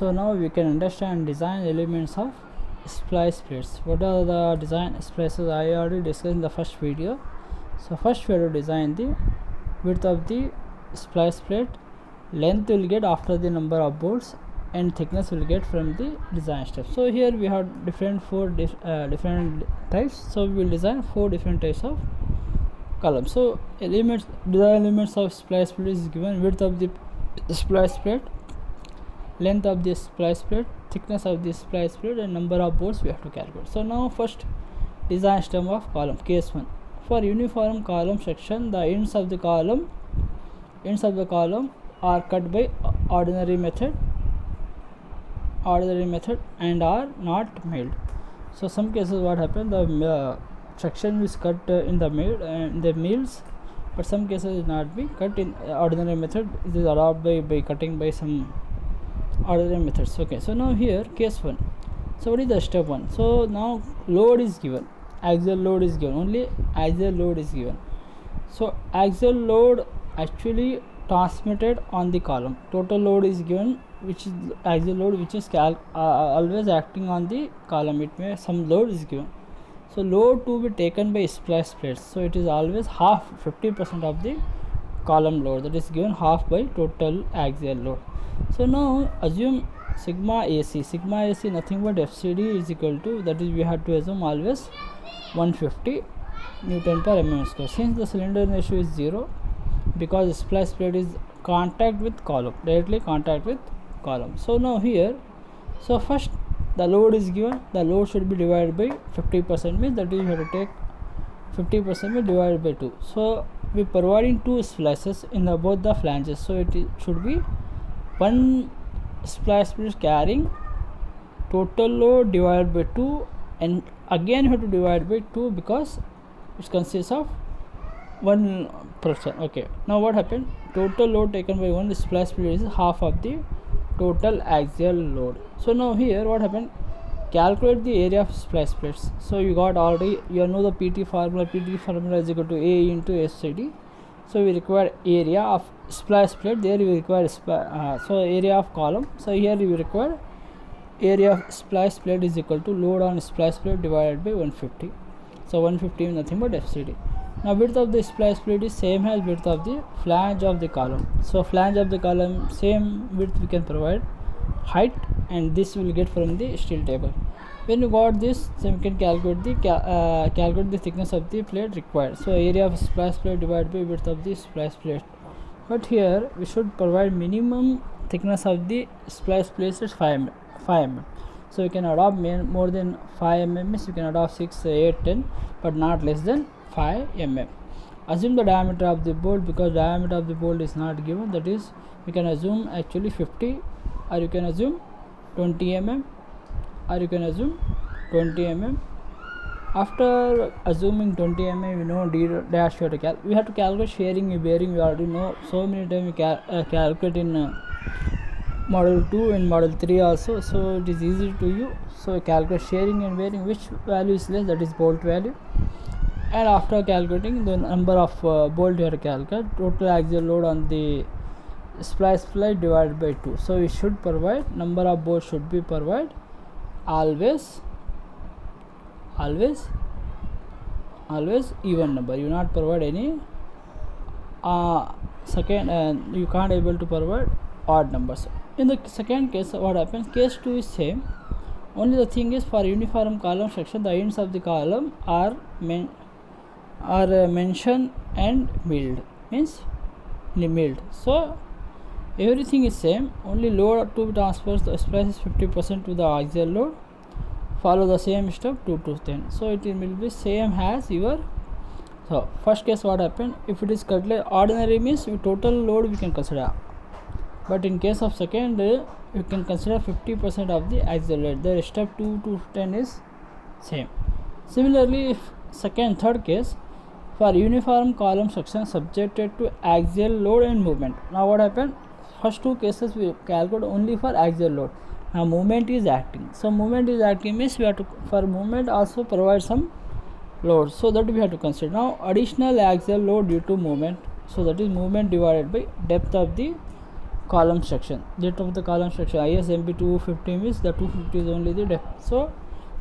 So now we can understand design elements of splice plates. What are the design splices? I already discussed in the first video. So first we have to design the width of the splice plate, length will get after the number of bolts, and thickness will get from the design step. So here we have different different types. So we will design 4 different types of columns. So design elements of splice plate is given: width of the splice plate, length of the splice plate, thickness of the splice plate, and number of bolts we have to calculate. So now first design stem of column. Case 1: for uniform column section, the ends of the column are cut by ordinary method and are not milled. So some cases what happen, the section is cut in the mills, but some cases it not be cut in ordinary method. It is allowed by cutting by some ordinary methods. Okay, so now here case 1. So what is the step 1? So now load is given, axial load is given, only axial load is given. So axial load actually transmitted on the column. Total load is given, which is axial load, which is always acting on the column. It may some load is given. So load to be taken by splice plates. So it is always half, 50% of the column load, that is given half by total axial load. So now assume sigma AC nothing but FCD is equal to, that is we have to assume always 150 Newton per mm square. Since the cylinder ratio is 0, because splice plate is directly contact with column. So now here, so first the load is given, the load should be divided by 50%, means that is you have to take 50% divided by 2. So we providing 2 splices in both the flanges, so it should be one splice plate carrying total load divided by 2, and again you have to divide by 2 because it consists of one person. Okay, now what happened, total load taken by one splice plate is half of the total axial load. So now here what happened, calculate the area of splice plates. So you got already, you know the PT formula is equal to A into SCD. So we require area of splice plate, there we require so area of column. So here we require area of splice plate is equal to load on splice plate divided by 150. So 150 is nothing but FCD. Now width of the splice plate is same as width of the flange of the column. So flange of the column, same width we can provide, height, and this will get from the steel table. When you got this, so we can calculate the thickness of the plate required. So area of splice plate divided by width of the splice plate. But here we should provide minimum thickness of the splice plate is 5 mm. So you can adopt more than 5 mm, you can adopt 6, 8, 10, but not less than 5 mm. Assume the diameter of the bolt, because diameter of the bolt is not given, that is we can assume actually 50, or you can assume 20 mm, or you can assume 20 mm. After assuming 20 mm, we know D dash we have to calculate shearing and bearing. We already know, so many times we calculate in model 2 and model 3 also, so it is easy to you. So calculate shearing and bearing, which value is less, that is bolt value, and after calculating the number of bolt you have to calculate total axial load on the splice plate divided by 2. So we should provide number of bolts should be provided always even number. You not provide any second, you can't able to provide odd numbers. In the second case, what happens, case 2 is same, only the thing is for uniform column section, the ends of the column are mentioned and milled, means milled. So everything is same, only load to transfers the splice is 50% to the axial load. Follow the same step 2 to 10. So it will be same as your. So first case what happened, if it is cutlet ordinary means total load we can consider, but in case of second you can consider 50% of the axial load. The step 2 to 10 is same. Similarly, if third case, for uniform column section subjected to axial load and movement. Now what happened, first 2 cases we calculate only for axial load. Now movement is acting. So movement is acting means we have to, for movement also provide some load, so that we have to consider. Now additional axial load due to movement, so that is movement divided by depth of the column section. Depth of the column section ISMB 250 means the 250 is only the depth. So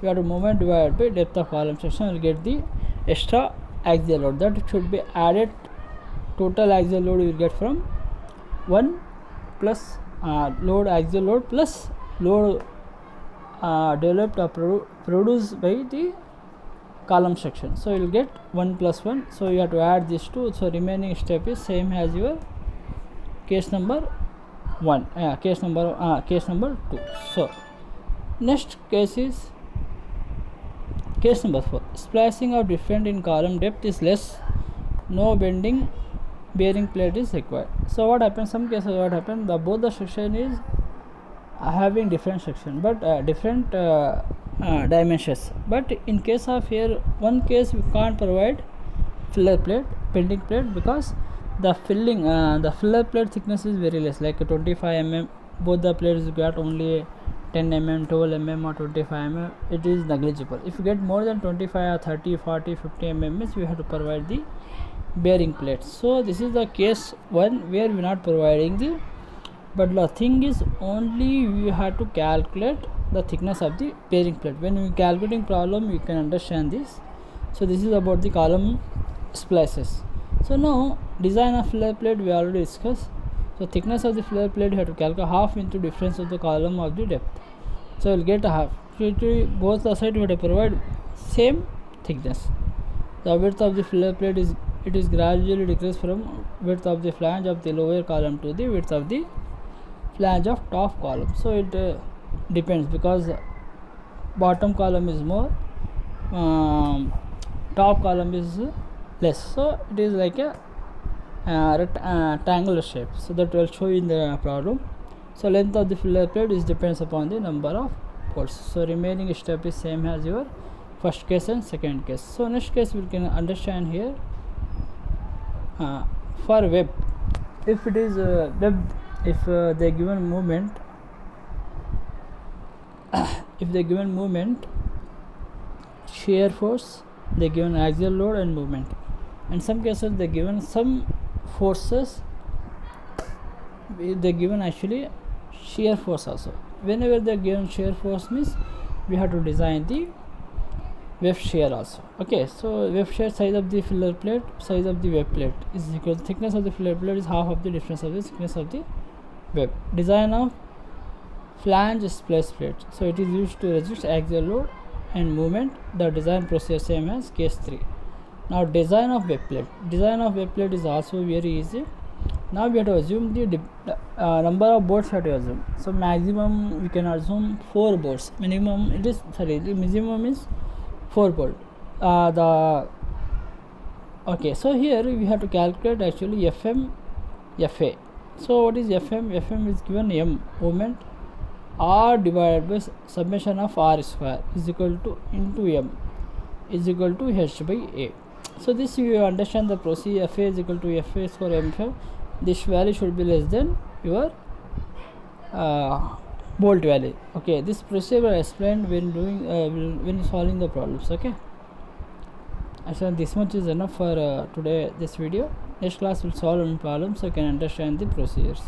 you have to moment divided by depth of column section, you will get the extra axial load that should be added. Total axial load you will get from 1 plus load axial load plus load developed or produced by the column section. So you will get 1 plus 1. So you have to add these two. So remaining step is same as your case number 1, case number 2. So next case is case number 4. Splicing of different in column depth is less, no bending bearing plate is required. So what happens, some cases what happens, both the section is having different section but different dimensions, but in case of here one case we can't provide filler plate, bending plate, because the filler plate thickness is very less, like 25 mm. Both the plates got only 10 mm, 12 mm or 25 mm. It is negligible. If you get more than 25 or 30, 40, 50 mm, we have to provide the bearing plates. So this is the case 1 where we are not providing the, but the thing is only we have to calculate the thickness of the bearing plate. When we calculating problem, you can understand this. So this is about the column splices. So now design of filler plate we already discussed. So thickness of the filler plate you have to calculate half into difference of the column of the depth. So you'll get a half. So both the side you have to provide same thickness. The width of the filler plate is gradually decreased from width of the flange of the lower column to the width of the flange of top column. So it depends, because bottom column is more, top column is less. So it is like a rectangular shape. So that will show in the problem. So length of the filler plate is depends upon the number of bolts. So remaining step is same as your first case and second case. So next case we can understand here. For web, if it is web, if they given movement if they given movement, shear force, they given axial load and movement. In some cases they given some forces, they given actually shear force also. Whenever they given shear force means we have to design the web shear also. Okay, so web shear, size of the filler plate, size of the web plate is equal to thickness of the filler plate is half of the difference of the thickness of the web. Design of flange splice plate, so it is used to resist axial load and movement. The design process same as case 3. Now design of web plate. Design of web plate is also very easy. Now we have to assume the number of bolts have to assume. So maximum we can assume 4 bolts. Minimum it is, sorry, the minimum is 4 bolt. Okay, so here we have to calculate actually FM, FA. So what is FM? FM is given M, moment, R divided by summation of R square is equal to into M is equal to H by A. So this you understand the procedure. FA is equal to FA for MF. This value should be less than your bolt value. Okay, this procedure I explained when doing when solving the problems. Okay, I said this much is enough for today this video. Next class will solve one problem so you can understand the procedures.